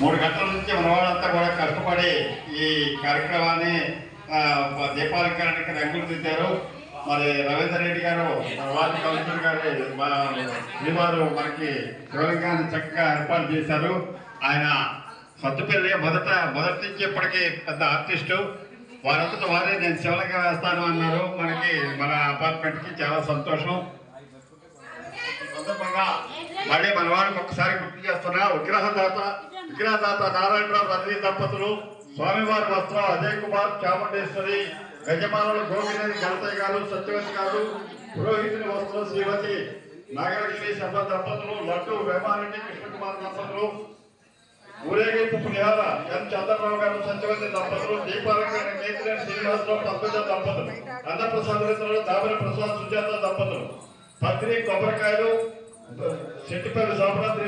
3 గంటల నుంచి మన వాళ్ళంతా కూడా కష్టపడి ఈ కార్యక్రమాన్ని దీపాలంకరణకి రంగులు దిద్దారు. మరి రవీందర్ రెడ్డి గారు వార్డు కౌన్సిలర్ గారు శ్రీవారు మనకి శివలింగాన్ని చక్కగా ఏర్పాటు చేశారు. ఆయన సత్తుపల్లి మొదటి నుంచి ఇప్పటికీ పెద్ద ఆర్టిస్టు. వారంతటా వారే నేను శివలింగం వేస్తాను అన్నారు. మనకి మన అపార్ట్మెంట్కి చాలా సంతోషం. సందర్భంగా మళ్ళీ మన వాళ్ళకి ఒక్కసారి గుర్తు చేస్తున్నా, విగ్రహదాత నారాయణరావు రజనీ దంపతులు, స్వామివారి వస్త్రం అజయ్ కుమార్, చాముండేశ్వరి, గజమానులు గోపినేని గణతయ్య గారు, సత్యవతి గారు, పురోహితుని వస్త్రం శ్రీమతి నాగలక్ష్మి శర్మ దంపతులు, లడ్డు వేమారెడ్డి కృష్ణకుమార్ దంపతులు, ఊరేగింపు పులిహార ఎన్ చంద్రరావు గారు, సత్యవతి దంపతులు, దీపాలంకరణ కేతినేని శ్రీనివాసరావు, పద్మజ దంపతులు, అన్నప్రసాద్ రైతులు, దాబరి ప్రసాద్ సుజాత దంపతులు, పత్రి కొబ్బరికాయలు, చెట్టిపల్లి శోభనాథ్